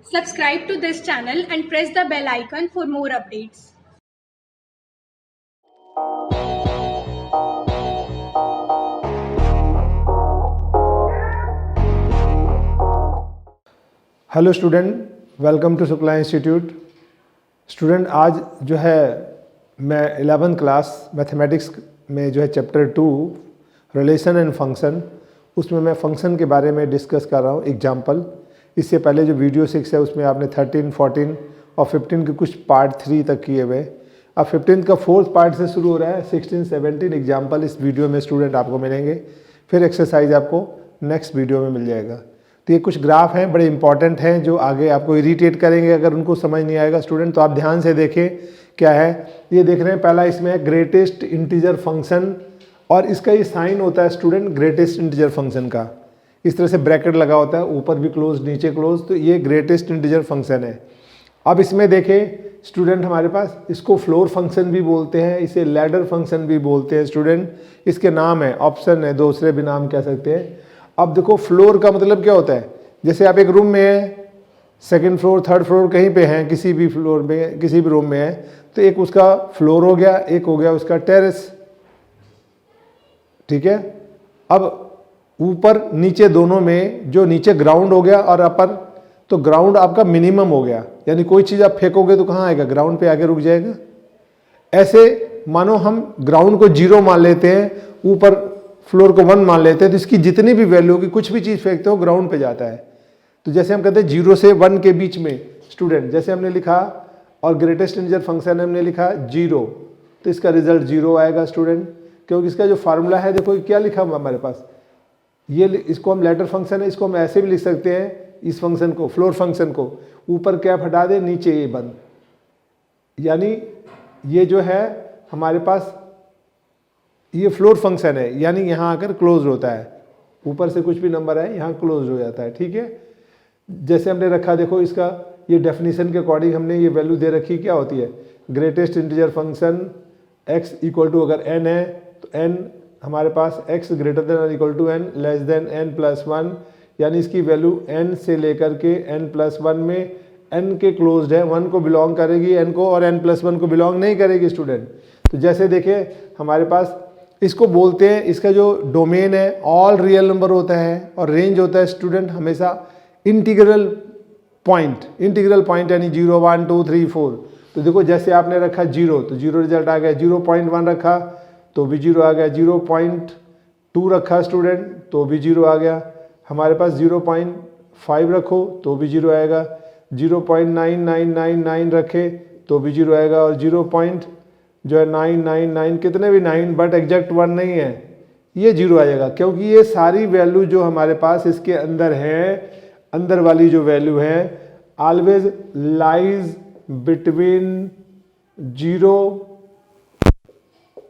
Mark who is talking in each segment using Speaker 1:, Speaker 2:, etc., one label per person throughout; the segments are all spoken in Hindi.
Speaker 1: Subscribe to this channel and press the bell icon for more updates.
Speaker 2: Hello student, welcome to Shukla institute. Student, आज जो है मैं 11th क्लास मैथमेटिक्स में जो है चैप्टर 2 रिलेशन एंड फंक्शन, उसमें मैं फंक्शन के बारे में डिस्कस कर रहा हूँ एग्जांपल। इससे पहले जो वीडियो 6 है उसमें आपने 13, 14 और 15 के कुछ पार्ट 3 तक किए हुए। अब 15 का 4th पार्ट से शुरू हो रहा है। 16, 17 एग्जाम्पल इस वीडियो में स्टूडेंट आपको मिलेंगे, फिर एक्सरसाइज आपको नेक्स्ट वीडियो में मिल जाएगा। तो ये कुछ ग्राफ हैं, बड़े इंपॉर्टेंट हैं, जो आगे आपको इरिटेट करेंगे अगर उनको समझ नहीं आएगा स्टूडेंट। तो आप ध्यान से देखें क्या है। ये देख रहे हैं, पहला इसमें है ग्रेटेस्ट इंटीजर फंक्शन, और इसका ये साइन होता है स्टूडेंट ग्रेटेस्ट इंटीजर फंक्शन का। इस तरह से ब्रैकेट लगा होता है, ऊपर भी क्लोज नीचे क्लोज, तो ये ग्रेटेस्ट इंटीजर फंक्शन है। अब इसमें देखें स्टूडेंट, हमारे पास इसको फ्लोर फंक्शन भी बोलते हैं, इसे लैडर फंक्शन भी बोलते हैं स्टूडेंट। इसके नाम है, ऑप्शन है, दूसरे भी नाम कह सकते हैं। अब देखो, फ्लोर का मतलब क्या होता है। जैसे आप एक रूम में हैं, सेकंड फ्लोर, थर्ड फ्लोर कहीं पे हैं, किसी भी फ्लोर में, किसी भी रूम में है, तो एक उसका फ्लोर हो गया, एक हो गया उसका टेरेस, ठीक है। अब ऊपर नीचे दोनों में, जो नीचे ग्राउंड हो गया और अपर, तो ग्राउंड आपका मिनिमम हो गया, यानी कोई चीज़ आप फेंकोगे तो कहाँ आएगा, ग्राउंड पे आके रुक जाएगा। ऐसे मानो हम ग्राउंड को 0 मान लेते हैं, ऊपर फ्लोर को 1 मान लेते हैं, तो इसकी जितनी भी वैल्यू होगी, कुछ भी चीज़ फेंकते हो ग्राउंड पे जाता है। तो जैसे हम कहते हैं 0 से 1 के बीच में स्टूडेंट, जैसे हमने लिखा, और ग्रेटेस्ट इंटीजर फंक्शन हमने लिखा 0, तो इसका रिजल्ट 0 आएगा स्टूडेंट, क्योंकि इसका जो फार्मूला है, देखो क्या लिखा हुआ हमारे पास, ये इसको हम लैडर फंक्शन है, इसको हम ऐसे भी लिख सकते हैं, इस फंक्शन को, फ्लोर फंक्शन को, ऊपर कैप हटा दे, नीचे ये बंद, यानी ये जो है हमारे पास ये फ्लोर फंक्शन है, यानी यहाँ आकर क्लोज होता है, ऊपर से कुछ भी नंबर है यहाँ क्लोज हो जाता है, ठीक है। जैसे हमने रखा, देखो इसका ये डेफिनेशन के अकॉर्डिंग हमने ये वैल्यू दे रखी, क्या होती है, greatest integer function x equal to, अगर n है तो n हमारे पास x ग्रेटर देन और equal to n, less than n+1, यानी इसकी वैल्यू n से लेकर के n+1 में n के क्लोज्ड है, 1 को बिलोंग करेगी n को, और n+1 को बिलोंग नहीं करेगी स्टूडेंट। तो जैसे देखें हमारे पास, इसको बोलते हैं, इसका जो डोमेन है ऑल रियल नंबर होता है, और रेंज होता है स्टूडेंट हमेशा इंटीग्रल पॉइंट, यानी 0, 1, 2, 3, 4। तो देखो जैसे आपने रखा 0, तो 0 रिजल्ट आ गया, 0.1 रखा तो भी 0 आ गया, 0.2 रखा स्टूडेंट तो भी 0 आ गया, हमारे पास 0.5 रखो तो भी 0 आएगा, 0.9999 रखे तो भी 0 आएगा, और 999 कितने भी 9 बट एग्जैक्ट 1 नहीं है, ये 0 आ जाएगा, क्योंकि ये सारी वैल्यू जो हमारे पास इसके अंदर है, अंदर वाली जो वैल्यू है, ऑलवेज लाइज बिटवीन 0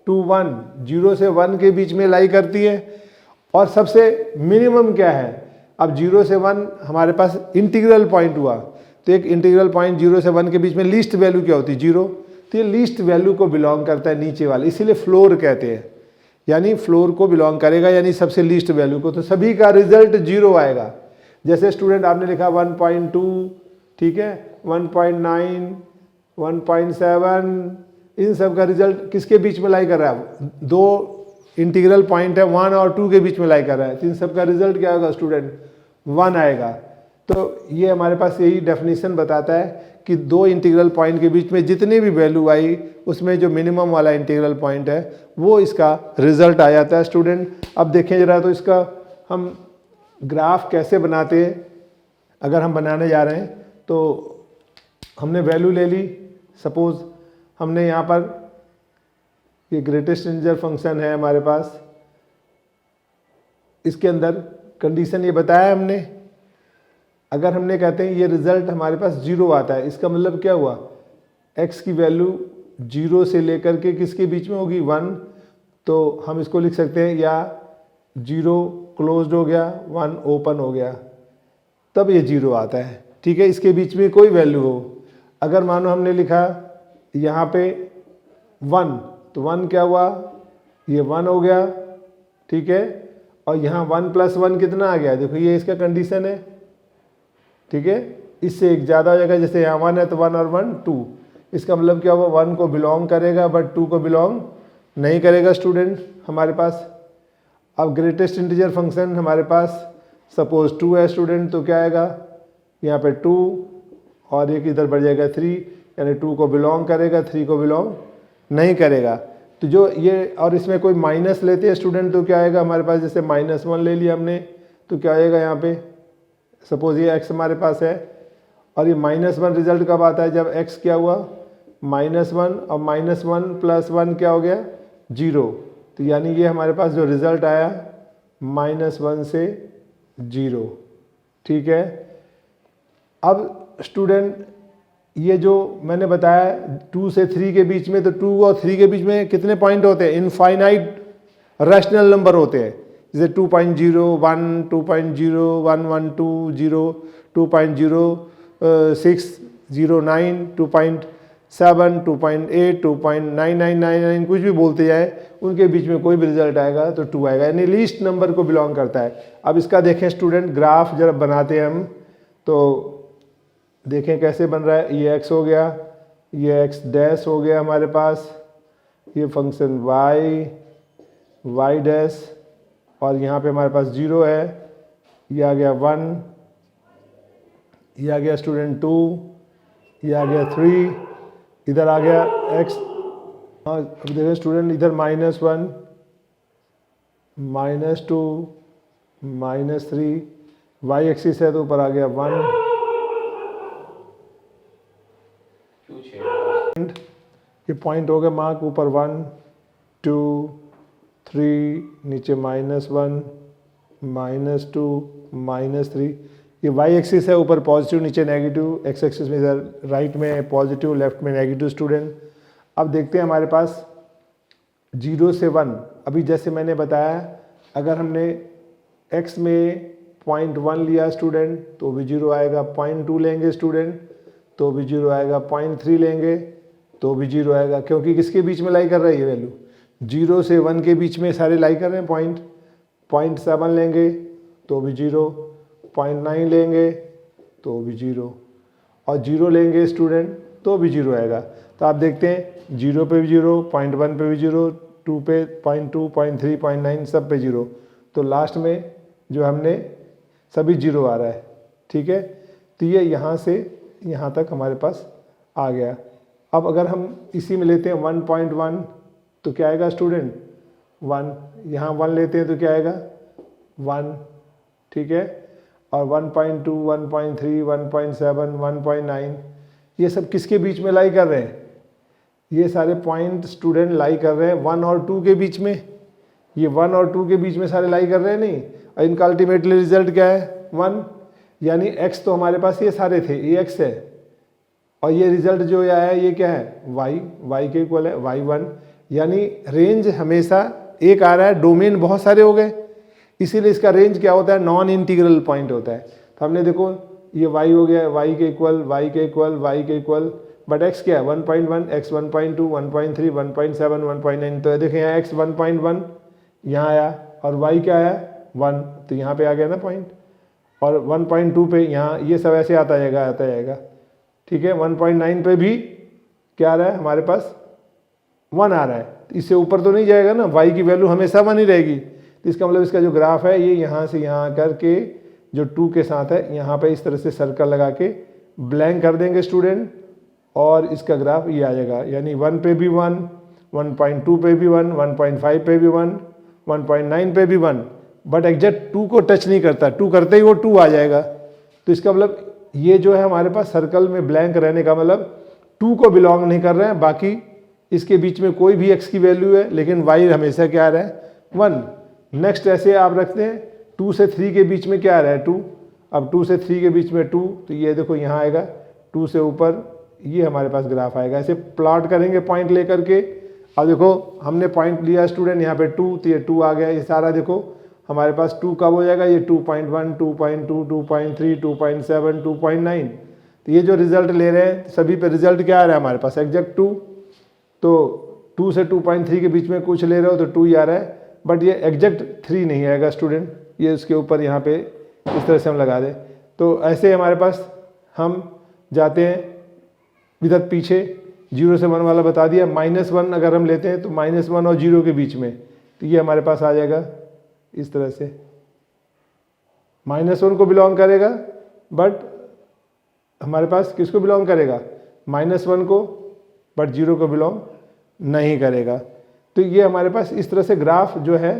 Speaker 2: to 1, 0 से 1 के बीच में लाई करती है। और सबसे मिनिमम क्या है, अब 0 से 1 हमारे पास इंटीग्रल पॉइंट हुआ, तो एक इंटीग्रल पॉइंट 0 से 1 के बीच में लीस्ट वैल्यू क्या होती है, 0, तो ये लीस्ट वैल्यू को बिलोंग करता है नीचे वाले, इसीलिए फ्लोर कहते हैं, यानी फ्लोर को बिलोंग करेगा, यानी सबसे लीस्ट वैल्यू को, तो सभी का रिजल्ट 0 आएगा। जैसे स्टूडेंट आपने लिखा 1.2, ठीक है, 1.9, 1.7, इन सब का रिजल्ट किसके बीच में लाई कर रहा है, 2 इंटीग्रल पॉइंट है 1 और 2 के बीच में लाई कर रहा है, तो इन सब का रिजल्ट क्या होगा स्टूडेंट, 1 आएगा। तो ये हमारे पास यही डेफिनेशन बताता है कि 2 इंटीग्रल पॉइंट के बीच में जितनी भी वैल्यू आई, उसमें जो मिनिमम वाला इंटीग्रल पॉइंट है वो इसका रिजल्ट आ जाता है स्टूडेंट। अब देखें जरा, तो इसका हम ग्राफ कैसे बनाते हैं, अगर हम बनाने जा रहे हैं, तो हमने वैल्यू ले ली, सपोज हमने यहाँ पर ये ग्रेटेस्ट इंटीजर फंक्शन है हमारे पास, इसके अंदर कंडीशन ये बताया हमने, अगर हमने कहते हैं ये रिजल्ट हमारे पास 0 आता है, इसका मतलब क्या हुआ, x की वैल्यू 0 से लेकर के किसके बीच में होगी, 1, तो हम इसको लिख सकते हैं, या 0 क्लोज्ड हो गया, 1 ओपन हो गया, तब ये 0 आता है, ठीक है। इसके बीच में कोई वैल्यू हो, अगर मानो हमने लिखा यहाँ पे 1, तो 1 क्या हुआ, ये 1 हो गया, ठीक है, और यहाँ 1+1 कितना आ गया, देखो ये इसका कंडीशन है, ठीक है, इससे एक ज़्यादा हो जाएगा, जैसे यहाँ 1 है तो 1 और 1 2। इसका मतलब क्या हुआ, 1 को बिलोंग करेगा बट 2 को बिलोंग नहीं करेगा स्टूडेंट हमारे पास। अब ग्रेटेस्ट इंटीजर फंक्शन हमारे पास सपोज 2 है स्टूडेंट, तो क्या आएगा यहाँ पे 2 और एक इधर बढ़ जाएगा 3, यानी 2 को बिलोंग करेगा, 3 को बिलोंग नहीं करेगा। तो जो ये, और इसमें कोई माइनस लेते हैं स्टूडेंट तो क्या आएगा हमारे पास, जैसे -1 ले लिया हमने तो क्या आएगा यहाँ पे, सपोज ये x हमारे पास है और ये -1 रिजल्ट कब आता है, जब x क्या हुआ -1 और -1 + 1 क्या हो गया 0। तो यानी ये हमारे पास जो रिज़ल्ट आया -1 से 0, ठीक है। अब स्टूडेंट ये जो मैंने बताया 2 से 3 के बीच में, तो 2 और 3 के बीच में कितने पॉइंट होते हैं, इनफाइनाइट रैशनल नंबर होते हैं, जैसे 2.0 1 2.0 1 1 2 0 2.06 09 2.7 2.8 2.9999 कुछ भी बोलते जाए, उनके बीच में कोई भी रिजल्ट आएगा तो 2 आएगा, यानी लीस्ट नंबर को बिलोंग करता है। अब इसका देखें स्टूडेंट, ग्राफ जब बनाते हैं हम तो देखें कैसे बन रहा है। ये x हो गया, ये x डैश हो गया हमारे पास, ये फंक्शन y डैश, और यहाँ पे हमारे पास 0 है, ये आ गया 1, ये आ गया स्टूडेंट 2, ये आ गया 3, इधर आ गया x। हाँ अब देखें स्टूडेंट, इधर -1 -2 -3, y एक्सिस है तो ऊपर आ गया 1। ये पॉइंट हो गया मार्क, ऊपर 1 2 3, नीचे -1 -2 -3, ये y एक्सिस है, ऊपर पॉजिटिव नीचे नेगेटिव, x एक्सिस में इधर राइट में पॉजिटिव लेफ्ट में नेगेटिव स्टूडेंट। अब देखते हैं हमारे पास 0 से 1, अभी जैसे मैंने बताया अगर हमने x में 0.1 लिया स्टूडेंट तो भी 0 आएगा, 0.2 लेंगे स्टूडेंट तो भी 0 आएगा, 0.3 लेंगे तो भी 0 आएगा, क्योंकि किसके बीच में लाई कर रहा है ये वैल्यू, 0 से 1 के बीच में सारे लाई कर रहे हैं पॉइंट। 0.7 लेंगे तो भी 0, 0.9 लेंगे तो भी 0, और 0 लेंगे स्टूडेंट तो भी 0 आएगा। तो आप देखते हैं 0 पे भी 0, 0.1 पे भी 0, 2 पे 0.2 0.3 0.9 सब पे 0, तो लास्ट में जो हमने सभी 0 आ रहा है, ठीक है। तो ये यहाँ से यहाँ तक हमारे पास आ गया। अब अगर हम इसी में लेते हैं 1.1 तो क्या आएगा स्टूडेंट 1, यहाँ 1 लेते हैं तो क्या आएगा 1, ठीक है। और 1.2 1.3 1.7 1.9 ये सब किसके बीच में लाई कर रहे हैं, ये सारे पॉइंट स्टूडेंट लाई कर रहे हैं 1 और 2 के बीच में, ये 1 और 2 के बीच में सारे लाई कर रहे हैं नहीं, और इनका अल्टीमेटली रिजल्ट क्या है 1, यानी x तो हमारे पास ये सारे थे, ये x है, और ये रिजल्ट जो आया है ये क्या है y के इक्वल है y1, यानी रेंज हमेशा एक आ रहा है, डोमेन बहुत सारे हो गए, इसीलिए इसका रेंज क्या होता है नॉन इंटीग्रल पॉइंट होता है। तो हमने देखो ये y हो गया, y के इक्वल y के इक्वल y के इक्वल, बट x क्या है 1.1 x 1.2 1.3 1.7 1.9, तो देखें यहाँ x 1.1 यहाँ आया और y क्या आया 1, तो यहाँ पे आ गया ना पॉइंट, और 1.2 पे यहाँ ये सब ऐसे आता जाएगा, ठीक है। 1.9 पे भी क्या आ रहा है हमारे पास 1 आ रहा है, इससे ऊपर तो नहीं जाएगा ना, y की वैल्यू हमेशा 1 ही रहेगी। तो इसका मतलब इसका जो ग्राफ है ये यहाँ से यहाँ करके जो 2 के साथ है यहाँ पे इस तरह से सर्कल लगा के ब्लैंक कर देंगे स्टूडेंट, और इसका ग्राफ ये आ जाएगा, यानी 1 पे भी 1, 1.2 पे भी 1, 1.5 पे भी 1, 1.9 पे भी 1, बट एग्जैक्ट 2 को टच नहीं करता, 2 करते ही वो 2 आ जाएगा। तो इसका मतलब ये जो है हमारे पास सर्कल में ब्लैंक रहने का मतलब 2 को बिलोंग नहीं कर रहे हैं, बाकी इसके बीच में कोई भी x की वैल्यू है, लेकिन y हमेशा क्या आ रहा है 1। नेक्स्ट ऐसे आप रखते हैं 2 से 3 के बीच में क्या आ रहा है 2, अब 2 से 3 के बीच में 2, तो ये देखो यहाँ आएगा 2 से ऊपर, ये हमारे पास ग्राफ आएगा। ऐसे प्लॉट करेंगे पॉइंट लेकर के, अब देखो हमने पॉइंट लिया स्टूडेंट यहाँ पे 2, तो ये 2 आ गया, ये सारा देखो हमारे पास 2 कब हो जाएगा, ये 2.1 2.2 2.3 2.7 2.9, तो ये जो रिजल्ट ले रहे हैं सभी पे रिजल्ट क्या आ रहा है हमारे पास एग्जैक्ट 2, तो 2 से 2.3 के बीच में कुछ ले रहे हो तो 2 ही आ रहा है, बट ये एग्जैक्ट 3 नहीं आएगा स्टूडेंट, ये इसके ऊपर यहाँ पे इस तरह से हम लगा दें। तो ऐसे हमारे पास हम जाते हैं इधर पीछे, 0 से 1 वाला बता दिया। -1 अगर हम लेते हैं तो -1 और 0 के बीच में, तो ये हमारे पास आ जाएगा इस तरह से। -1 को बिलोंग करेगा, बट हमारे पास किसको बिलोंग करेगा? -1 को, बट 0 को बिलोंग नहीं करेगा। तो ये हमारे पास इस तरह से ग्राफ जो है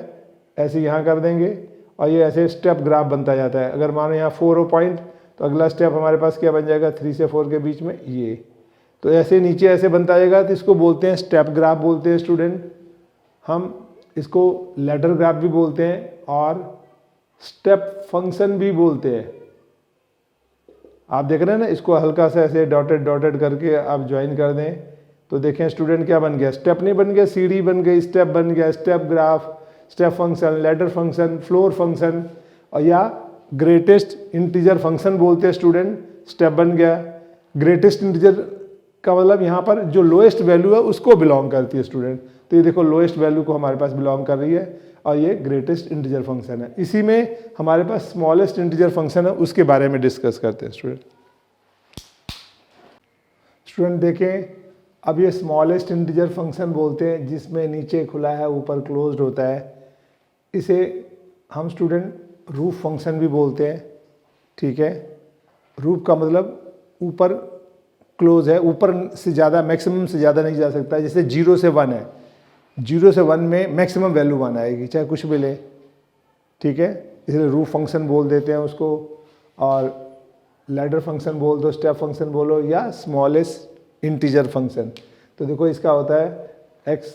Speaker 2: ऐसे यहाँ कर देंगे और ये ऐसे स्टेप ग्राफ बनता जाता है। अगर मानो यहाँ 4 हो पॉइंट, तो अगला स्टेप हमारे पास क्या बन जाएगा? 3 से 4 के बीच में ये। तो ऐसे नीचे ऐसे बनता जाएगा, तो इसको बोलते हैं स्टेप ग्राफ बोलते हैं स्टूडेंट। हम इसको लैडर ग्राफ भी बोलते हैं और स्टेप फंक्शन भी बोलते हैं। आप देख रहे हैं ना, इसको हल्का सा ऐसे डॉटेड डॉटेड करके आप ज्वाइन कर दें तो देखें स्टूडेंट क्या बन गया? स्टेप नहीं बन गया, सीढ़ी बन गई, स्टेप बन गया, step graph, step function, ladder function, floor function, और या ग्रेटेस्ट इंटीजर फंक्शन बोलते हैं स्टूडेंट। स्टेप बन गया। ग्रेटेस्ट इंटीजर का मतलब यहाँ पर जो लोएस्ट वैल्यू है उसको बिलोंग करती है स्टूडेंट। तो ये देखो लोएस्ट वैल्यू को हमारे पास बिलोंग कर रही है और ये ग्रेटेस्ट इंटीजर फंक्शन है। इसी में हमारे पास स्मॉलेस्ट इंटीजर फंक्शन है, उसके बारे में डिस्कस करते हैं स्टूडेंट। स्टूडेंट देखें, अब ये स्मॉलेस्ट इंटीजर फंक्शन बोलते हैं जिसमें नीचे खुला है ऊपर क्लोज्ड होता है। इसे हम स्टूडेंट रूफ फंक्शन भी बोलते हैं। ठीक है, रूफ का मतलब ऊपर क्लोज है, ऊपर से ज़्यादा, मैक्सिमम से ज़्यादा नहीं जा सकता। जैसे 0 से 1 है, 0 से 1 में मैक्सिमम वैल्यू 1 आएगी, चाहे कुछ भी ले। ठीक है, इसलिए रूफ फंक्शन बोल देते हैं उसको। और लैडर फंक्शन बोल दो, स्टेप फंक्शन बोलो, या स्मॉलेस्ट इंटीजर फंक्शन। तो देखो इसका होता है एक्स,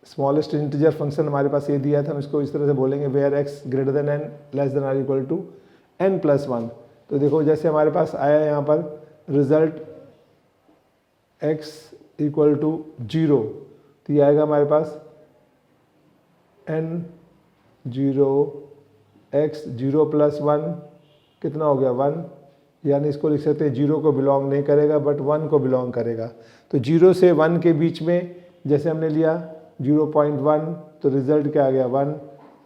Speaker 2: स्मॉलेस्ट इंटीजर फंक्शन हमारे पास ये दिया था, हम इसको इस तरह से बोलेंगे where x greater than n less than or equal to n+1। तो देखो जैसे हमारे पास आया यहाँ पर रिजल्ट x इक्वल टू 0, तो ये आएगा हमारे पास n0 x 0+1 कितना हो गया? 1। यानी इसको लिख सकते हैं 0 को बिलोंग नहीं करेगा बट 1 को बिलोंग करेगा। तो 0 से 1 के बीच में जैसे हमने लिया 0.1, तो रिजल्ट क्या आ गया? 1।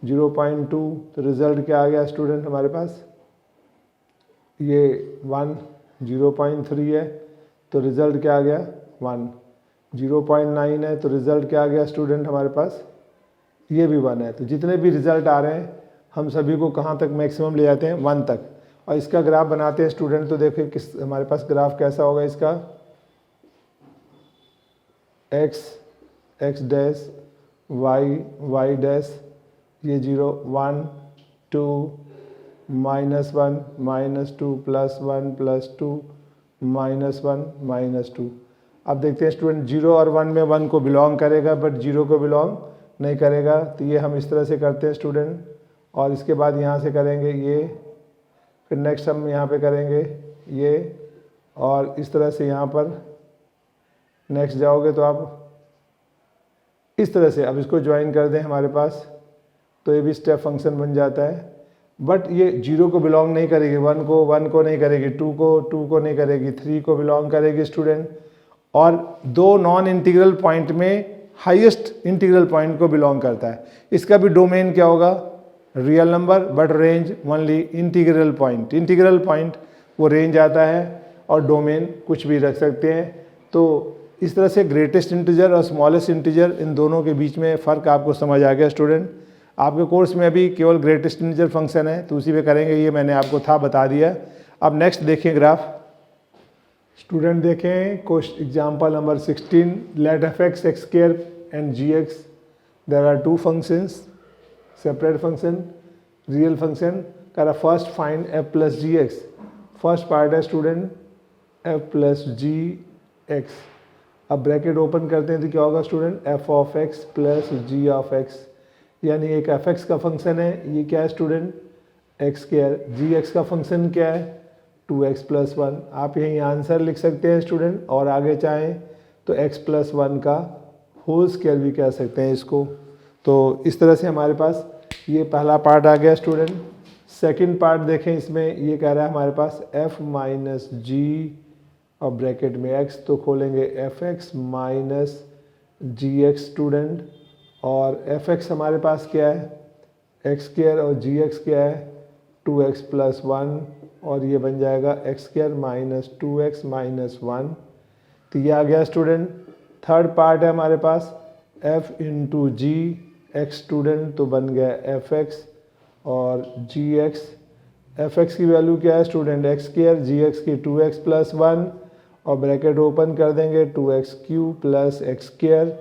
Speaker 2: 0.2, तो रिजल्ट क्या आ गया स्टूडेंट हमारे पास? ये 1। 0.3 है तो रिजल्ट क्या आ गया? 1। 0.9 है तो रिजल्ट क्या आ गया स्टूडेंट हमारे पास? ये भी 1 है। तो जितने भी रिजल्ट आ रहे हैं हम सभी को कहाँ तक मैक्सिमम ले जाते हैं? 1 तक। और इसका ग्राफ बनाते हैं स्टूडेंट। तो देखिए किस हमारे पास ग्राफ कैसा होगा इसका? x डैश, y डैश, ये 0 1 2 -1 -2 +1 +2 -1 -2। अब देखते हैं स्टूडेंट 0 और 1 में 1 को बिलोंग करेगा बट 0 को बिलोंग नहीं करेगा। तो ये हम इस तरह से करते हैं स्टूडेंट। और इसके बाद यहाँ से करेंगे ये, फिर नेक्स्ट हम यहाँ पे करेंगे ये, और इस तरह से यहाँ पर नेक्स्ट जाओगे तो आप इस तरह से अब इसको ज्वाइन कर दें हमारे पास, तो ये भी स्टेप फंक्शन बन जाता है। बट ये 0 को बिलोंग नहीं करेगी, 1 को नहीं करेगी, 2 को नहीं करेगी, 3 को बिलोंग करेगी स्टूडेंट। और 2 नॉन इंटीग्रल पॉइंट में हाईएस्ट इंटीग्रल पॉइंट को बिलोंग करता है। इसका भी डोमेन क्या होगा? Real number, but range only integral point. Integral point वो रेंज आता है और डोमेन कुछ भी रख सकते हैं। तो इस तरह से ग्रेटेस्ट इंटीजर और स्मॉलेस्ट इंटीजर, इन दोनों के बीच में फ़र्क आपको समझ आ गया स्टूडेंट। आपके कोर्स में अभी केवल ग्रेटेस्ट इंटीजर फंक्शन है तो उसी पे करेंगे, ये मैंने आपको था बता दिया। अब नेक्स्ट देखिए ग्राफ। स्टूडेंट देखें question example number 16, let f(x) x² and gx, there are two functions, separate function, real function। करा first find f plus gx। First part है स्टूडेंट f plus gx। अब ब्रैकेट ओपन करते हैं तो क्या होगा student? f of x plus g of x, यानी एक f(x) का फंक्शन है, ये क्या है स्टूडेंट? x²। gx का फंक्शन क्या है? 2x + 1। आप यहीं आंसर लिख सकते हैं स्टूडेंट, और आगे चाहें तो x + 1 का होल स्क्वायर भी कह सकते हैं इसको। तो इस तरह से हमारे पास ये पहला पार्ट आ गया स्टूडेंट। सेकंड पार्ट देखें, इसमें ये कह रहा है हमारे पास f माइनस जी और ब्रैकेट में x, तो खोलेंगे f(x) माइनस gx स्टूडेंट। और f(x) हमारे पास क्या है? x² और gx क्या है? 2x + 1 और ये बन जाएगा x square minus 2x minus 1। तो ये आ गया स्टूडेंट। थर्ड पार्ट है हमारे पास f into g x student, तो बन गया एफ एक्स और जी एक्स। एफ एक्स की वैल्यू क्या है स्टूडेंट, एक्स स्क्वायर, जी एक्स की 2x प्लस 1 और ब्रैकेट ओपन कर देंगे 2x cube plus x square,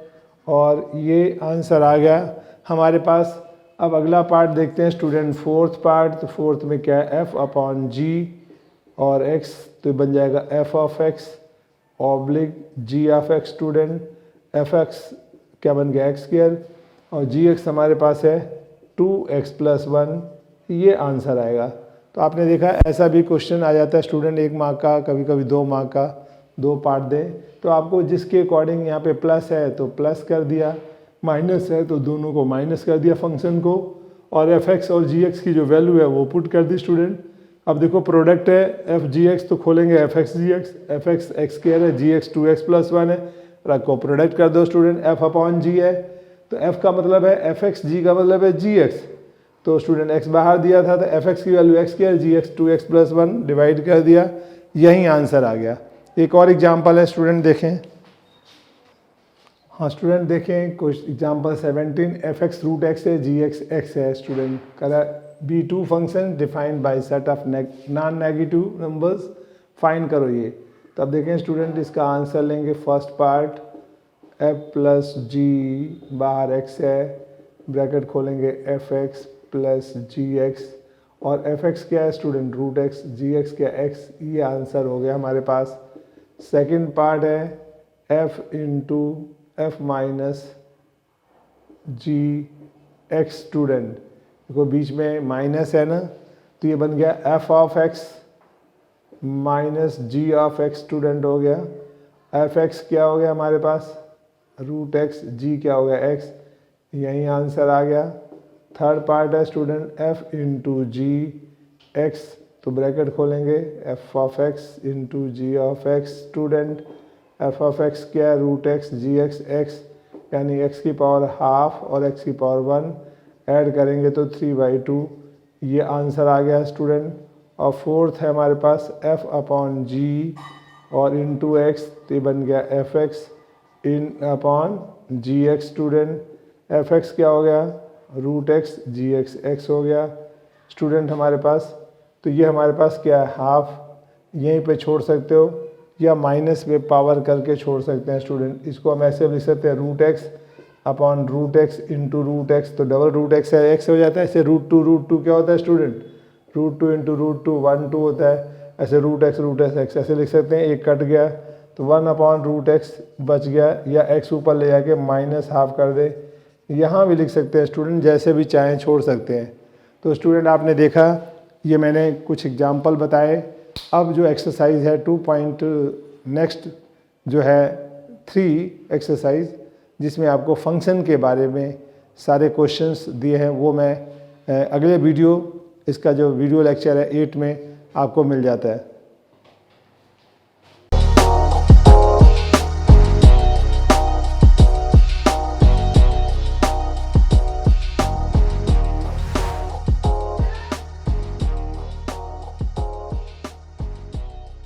Speaker 2: और ये आंसर आ गया हमारे पास। अब अगला पार्ट देखते हैं स्टूडेंट, फोर्थ पार्ट। तो फोर्थ में क्या है, f अपॉन जी और x, तो बन जाएगा f of x oblique g of x student. F x क्या बन गया एक्स स्क्वायर और जी एक्स हमारे पास है 2x प्लस 1, ये आंसर आएगा। तो आपने देखा ऐसा भी क्वेश्चन आ जाता है स्टूडेंट, 1 मार्क का, कभी कभी 2 मार्क का, 2 पार्ट दें तो आपको जिसके अकॉर्डिंग यहाँ पे प्लस है तो प्लस कर दिया, माइनस है तो दोनों को माइनस कर दिया फंक्शन को, और एफ एक्स और जी एक्स की जो वैल्यू है वो पुट कर दी स्टूडेंट। अब देखो प्रोडक्ट है एफ जी एक्स, तो खोलेंगे एफ एक्स जी X, F X X square है, जी एक्स 2x प्लस 1 है, रखो प्रोडक्ट कर दो स्टूडेंट, एफ अपॉन जी है, तो एफ का मतलब है एफ एक्स, जी का मतलब है जी एक्स, तो स्टूडेंट एक्स बाहर दिया था तो एफ एक्स की वैल्यू एक्स स्क्वायर, जी एक्स 2x प्लस 1 डिवाइड कर दिया, यही आंसर आ गया। एक और एग्जाम्पल है स्टूडेंट देखें। हाँ स्टूडेंट देखें कुछ example 17, F X root x है, जी एक्स एक्स है स्टूडेंट, करा B2 function defined by set of non negative numbers, find करो ये। तब देखें स्टूडेंट इसका आंसर लेंगे, first part F plus G, बाहर एक्स है, ब्रैकेट खोलेंगे F X plus G X, और एफ एक्स क्या है स्टूडेंट रूट एक्स, जी एक्स क्या एक्स, ये आंसर हो गया हमारे पास। सेकंड पार्ट है एफ इंटू एफ माइनस जी एक्स स्टूडेंट, देखो बीच में माइनस है ना, तो ये बन गया f of x minus g of x student हो गया। एफ एक्स क्या हो गया हमारे पास रूट एक्स, जी क्या हो गया एक्स, यही आंसर आ गया। थर्ड पार्ट है student f into g x, तो ब्रैकेट खोलेंगे f of x into g of x student, f of x क्या है रूट एक्स, जी एक्स एक्स, यानी एक्स की पावर हाफ और एक्स की पावर 1 ऐड करेंगे तो 3/2, ये आंसर आ गया स्टूडेंट। और फोर्थ है हमारे पास एफ अपॉन जी और इंटू एक्स, तो ये बन गया f x in upon g x student, f x क्या हो गया रूट एक्स, जी एक्स एक्स हो गया स्टूडेंट हमारे पास। तो ये हमारे पास क्या है हाफ, यहीं पे छोड़ सकते हो या माइनस में पावर करके छोड़ सकते हैं स्टूडेंट। इसको हम ऐसे लिख सकते हैं root x upon root x into root x, तो डबल रूट एक्स है एक्स हो जाता है, ऐसे रूट टू क्या होता है स्टूडेंट, रूट 2 इंटू रूट 2 1 2 होता है, ऐसे रूट एक्स एक्स ऐसे लिख सकते हैं, एक कट गया तो 1 अपॉन रूट एक्स बच गया, या एक्स ऊपर ले जाके माइनस हाफ कर दे, यहाँ भी लिख सकते हैं स्टूडेंट, जैसे भी चाहें छोड़ सकते हैं। तो स्टूडेंट आपने देखा ये मैंने कुछ एग्जाम्पल बताए। अब जो एक्सरसाइज है 2 पॉइंट नेक्स्ट जो है 3 एक्सरसाइज, जिसमें आपको फंक्शन के बारे में सारे क्वेश्चंस दिए हैं, वो मैं अगले वीडियो, इसका जो वीडियो लेक्चर है 8 में आपको मिल जाता है।